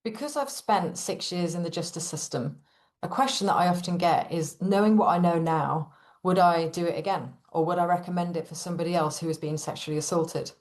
Because I've spent 6 years in the justice system, a question that I often get is, knowing what I know now, would I do it again? Or would I recommend it for somebody else who has been sexually assaulted?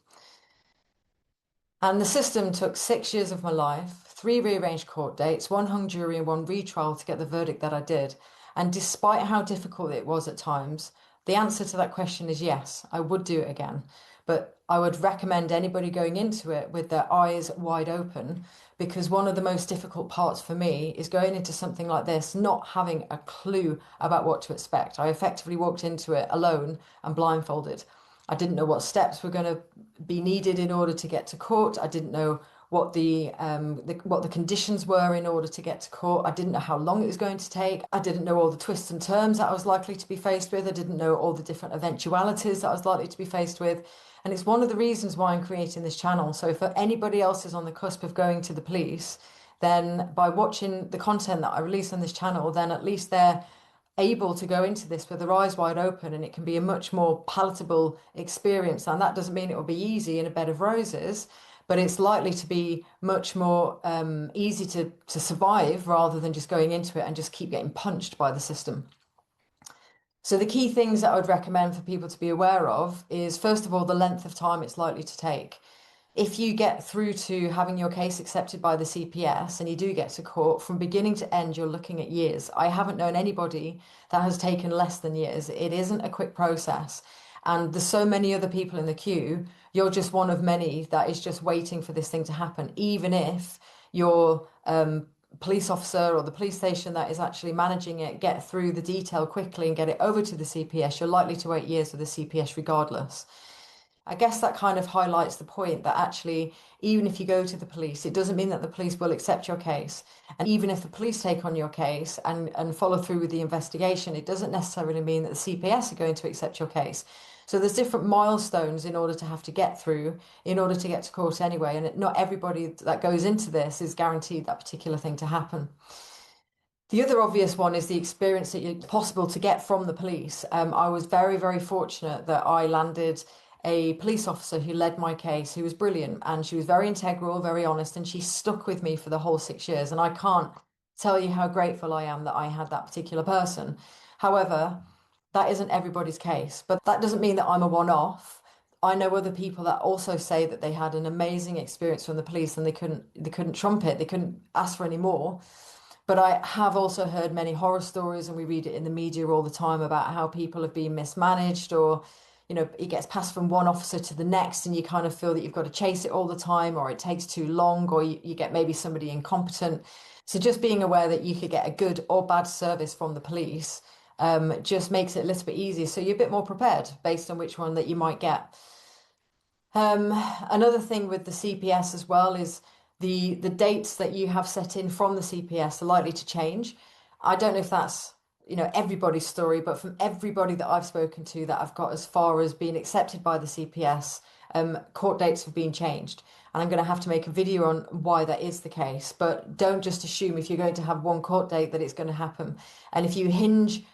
And the system took 6 years of my life, three rearranged court dates, one hung jury, and one retrial to get the verdict that I did. And despite how difficult it was at times, the answer to that question is yes, I would do it again. But I would recommend anybody going into it with their eyes wide open, because one of the most difficult parts for me is going into something like this, not having a clue about what to expect. I effectively walked into it alone and blindfolded. I didn't know what steps were going to be needed in order to get to court. I didn't know what the conditions were in order to get to court. I didn't know how long it was going to take. I didn't know all the twists and turns that I was likely to be faced with. I didn't know all the different eventualities that I was likely to be faced with. And it's one of the reasons why I'm creating this channel. So if anybody else is on the cusp of going to the police, then by watching the content that I release on this channel, then at least they're able to go into this with their eyes wide open, and it can be a much more palatable experience. And that doesn't mean it will be easy in a bed of roses, but it's likely to be much more easy to survive rather than just going into it and just keep getting punched by the system. So the key things that I would recommend for people to be aware of is, first of all, the length of time it's likely to take. If you get through to having your case accepted by the CPS and you do get to court, from beginning to end, you're looking at years. I haven't known anybody that has taken less than years. It isn't a quick process. And there's so many other people in the queue. You're just one of many that is just waiting for this thing to happen. Even if your police officer or the police station that is actually managing it get through the detail quickly and get it over to the CPS, you're likely to wait years for the CPS regardless. I guess that kind of highlights the point that actually, even if you go to the police, it doesn't mean that the police will accept your case. And even if the police take on your case and follow through with the investigation, it doesn't necessarily mean that the CPS are going to accept your case. So there's different milestones in order to have to get through in order to get to court anyway. And not everybody that goes into this is guaranteed that particular thing to happen. The other obvious one is the experience that it's possible to get from the police. I was very, very fortunate that I landed a police officer who led my case, who was brilliant, and she was very integral, very honest, and she stuck with me for the whole 6 years. And I can't tell you how grateful I am that I had that particular person. However, that isn't everybody's case, but that doesn't mean that I'm a one-off. I know other people that also say that they had an amazing experience from the police and they couldn't trump it, they couldn't ask for any more. But I have also heard many horror stories, and we read it in the media all the time about how people have been mismanaged, or it gets passed from one officer to the next, and you kind of feel that you've got to chase it all the time, or it takes too long, or you get maybe somebody incompetent. So just being aware that you could get a good or bad service from the police just makes it a little bit easier. So you're a bit more prepared based on which one that you might get. Another thing with the CPS as well is the dates that you have set in from the CPS are likely to change. I don't know if that's everybody's story, but from everybody that I've spoken to that I've got as far as being accepted by the CPS, court dates have been changed. And I'm going to have to make a video on why that is the case. But don't just assume if you're going to have one court date that it's going to happen. And if you hinge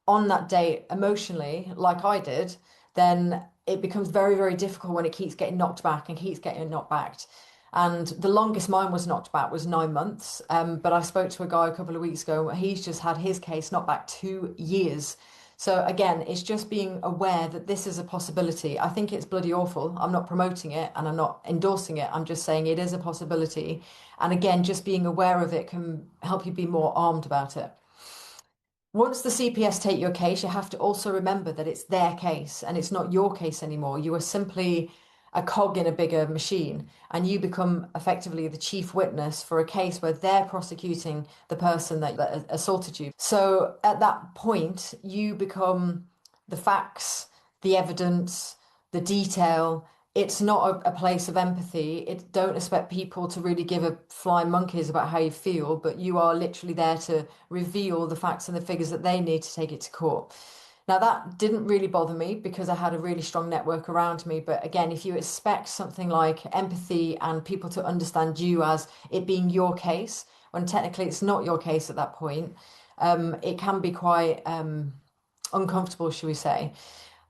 on that date emotionally, like I did, then it becomes very, very difficult when it keeps getting knocked back and keeps getting knocked back. And the longest mine was knocked back was 9 months. But I spoke to a guy a couple of weeks ago, he's just had his case knocked back 2 years. So again, it's just being aware that this is a possibility. I think it's bloody awful. I'm not promoting it and I'm not endorsing it. I'm just saying it is a possibility. And again, just being aware of it can help you be more armed about it. Once the CPS take your case, you have to also remember that it's their case and it's not your case anymore. You are simply a cog in a bigger machine, and you become effectively the chief witness for a case where they're prosecuting the person that assaulted you. So at that point, you become the facts, the evidence, the detail. It's not a place of empathy. Don't expect people to really give a flying monkeys about how you feel, but you are literally there to reveal the facts and the figures that they need to take it to court. Now, that didn't really bother me because I had a really strong network around me. But again, if you expect something like empathy and people to understand you as it being your case, when technically it's not your case at that point, it can be quite uncomfortable, shall we say.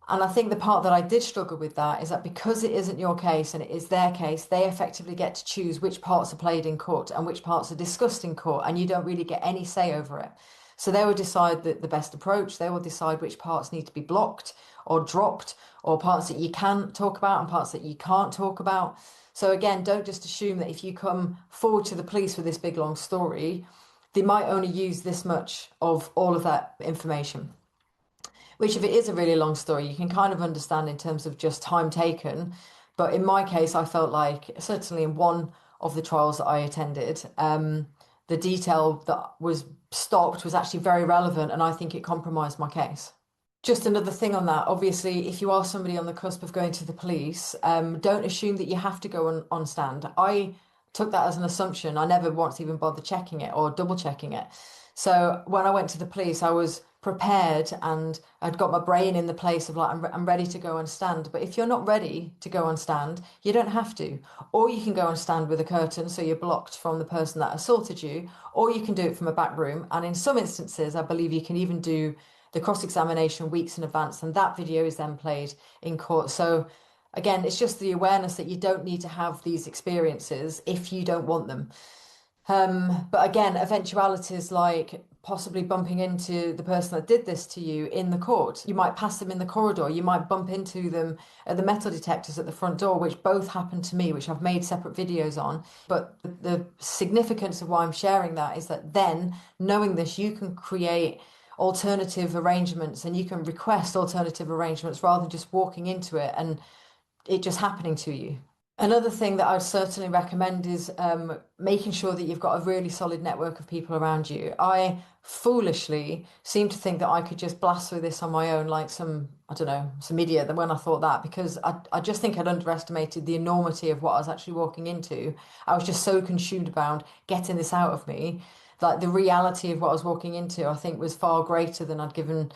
And I think the part that I did struggle with that is that because it isn't your case and it is their case, they effectively get to choose which parts are played in court and which parts are discussed in court, and you don't really get any say over it. So they will decide the best approach. They will decide which parts need to be blocked or dropped, or parts that you can talk about and parts that you can't talk about. So again, don't just assume that if you come forward to the police with this big long story, they might only use this much of all of that information. Which, if it is a really long story, you can kind of understand in terms of just time taken. But in my case, I felt like, certainly in one of the trials that I attended, the detail that was stopped was actually very relevant, and I think it compromised my case. Just another thing on that, obviously, if you are somebody on the cusp of going to the police, don't assume that you have to go on stand. I took that as an assumption. I never once even bothered checking it or double checking it. So when I went to the police, I was prepared and I'd got my brain in the place of like, I'm ready to go on stand. But if you're not ready to go on stand, you don't have to. Or you can go on stand with a curtain so you're blocked from the person that assaulted you, or you can do it from a back room. And in some instances, I believe you can even do the cross-examination weeks in advance, and that video is then played in court. So again, it's just the awareness that you don't need to have these experiences if you don't want them. But again, eventualities like possibly bumping into the person that did this to you in the court. You might pass them in the corridor. You might bump into them at the metal detectors at the front door, which both happened to me, which I've made separate videos on. But the significance of why I'm sharing that is that then, knowing this, you can create alternative arrangements and you can request alternative arrangements rather than just walking into it and it just happening to you. Another thing that I'd certainly recommend is making sure that you've got a really solid network of people around you. I foolishly seem to think that I could just blast through this on my own, like some, I don't know, some idiot when I thought that, because I just think I'd underestimated the enormity of what I was actually walking into. I was just so consumed about getting this out of me. Like the reality of what I was walking into, I think was far greater than I'd given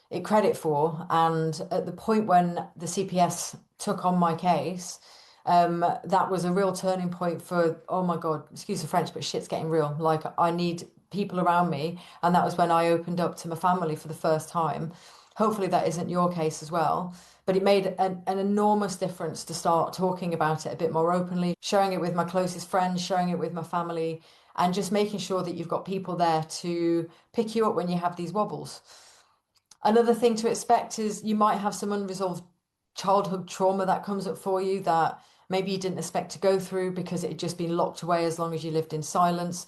it credit for. And at the point when the CPS took on my case, that was a real turning point for, oh my God, excuse the French, but shit's getting real. Like I need people around me. And that was when I opened up to my family for the first time. Hopefully that isn't your case as well. But it made an enormous difference to start talking about it a bit more openly, sharing it with my closest friends, sharing it with my family, and just making sure that you've got people there to pick you up when you have these wobbles. Another thing to expect is you might have some unresolved childhood trauma that comes up for you that maybe you didn't expect to go through because it had just been locked away as long as you lived in silence.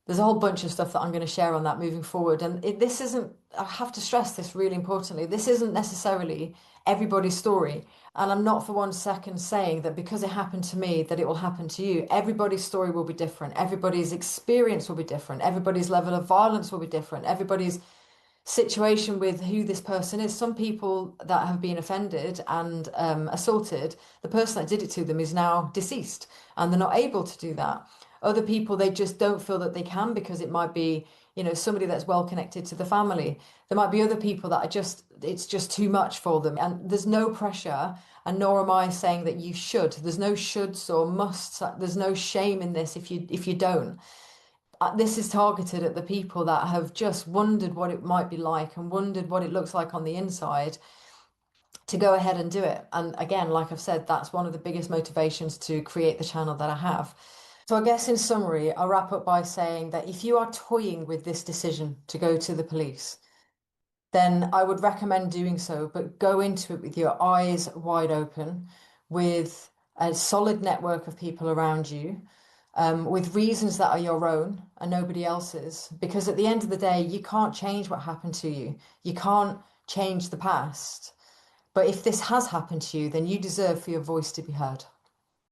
There's a whole bunch of stuff that I'm going to share on that moving forward. And this isn't, I have to stress this really importantly, this isn't necessarily everybody's story. And I'm not for 1 second saying that because it happened to me, that it will happen to you. Everybody's story will be different. Everybody's experience will be different. Everybody's level of violence will be different. Everybody's situation with who this person is. Some people that have been offended and assaulted, the person that did it to them is now deceased and they're not able to do that. Other people, they just don't feel that they can because it might be, you know, somebody that's well connected to the family. There might be other people that are just, it's just too much for them. And there's no pressure, and nor am I saying that you should. There's no shoulds or musts. There's no shame in this if you don't. This is targeted at the people that have just wondered what it might be like and wondered what it looks like on the inside to go ahead and do it. And again, like I've said, that's one of the biggest motivations to create the channel that I have. So I guess in summary, I'll wrap up by saying that if you are toying with this decision to go to the police, then I would recommend doing so, but go into it with your eyes wide open, with a solid network of people around you, with reasons that are your own and nobody else's. Because at the end of the day, you can't change what happened to you. You can't change the past. But if this has happened to you, then you deserve for your voice to be heard.